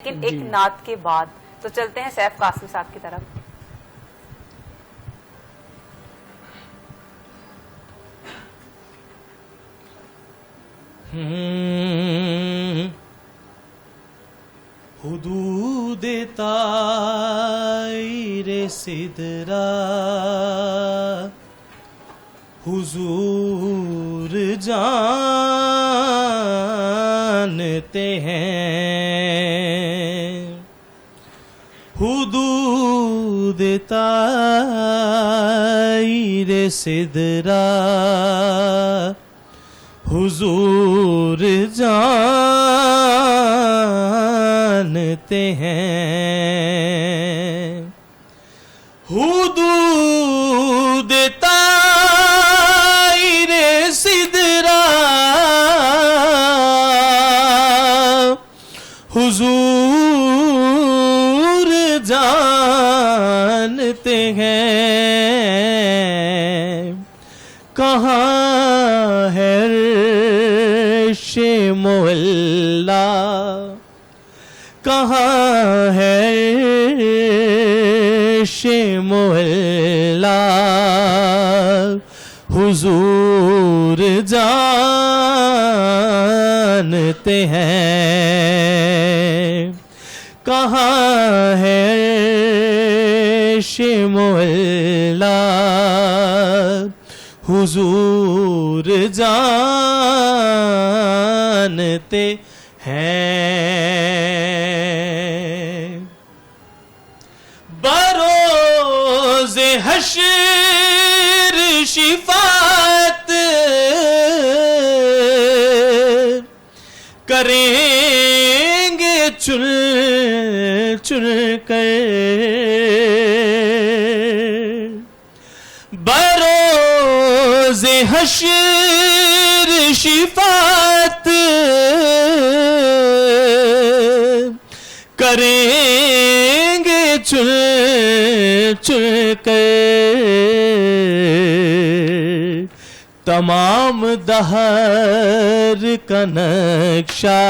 लेकिन एक नात के बाद तो चलते हैं सैफ कासिम साहब की तरफ। हुदूद ताइरे सिदरा हुजूर जानते हैं। हुदूद ताइरे सिदरा हुजूर जानते हैं। हुदूद ताइरे सिदरा हुजूर जानते हैं। कहाँ है मोहल्ला, कहाँ है मोहल्ला हुजूर जानते हैं। कहाँ है मोहल्ला हुजूर जानते हैं। बरोज़े हश्र शिफात करेंगे चुन चुन कर। बरोज़े हश्र शिफात करेंगे चुन चुन कर। तमाम दहर का नक्शा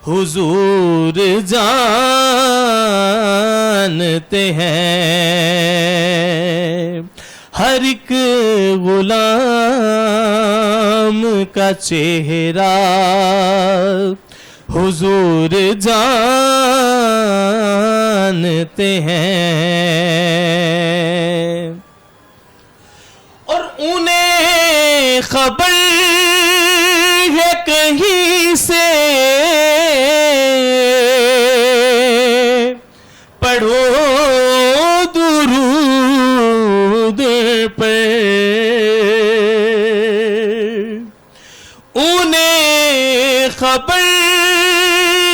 हुजूर जानते हैं। हर एक गुलाम का चेहरा हुजूर जानते हैं। और उन्हें खबर है कहीं से, पढ़ो दुरूद पे। उन्हें खबर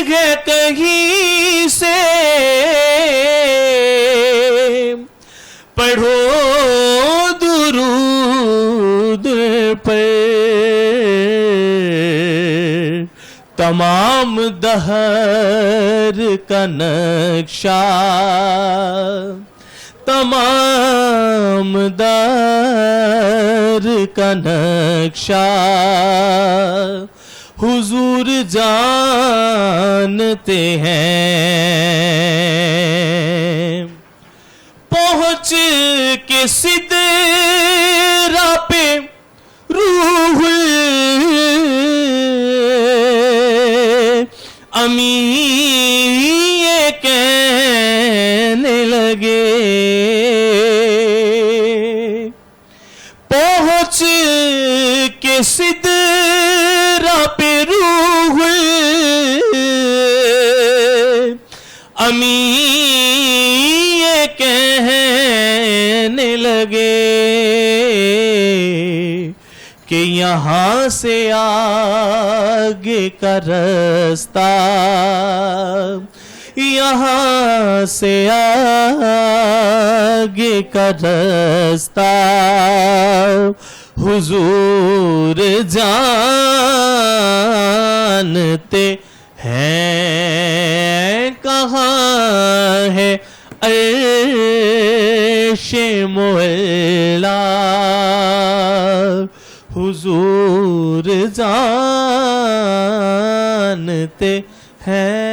है कहीं से, पढ़ो दुरूद पे। तमाम दहर का नक्शा, तमाम दर का नक्शा हुजूर जानते हैं। पहुँच के सिदरा पे रूहुल अमी ये कहने लगे। पहुँच के सिदरा पे रूहुल अमी ये कहने लगे कि यहाँ से आगे का रास्ता, यहाँ से आगे का रास्ता हुजूर जानते हैं। कहाँ है अर्श मोहल्ला हुजूर जानते हैं।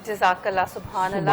जज़ाकल्लाह, सुभान अल्लाह।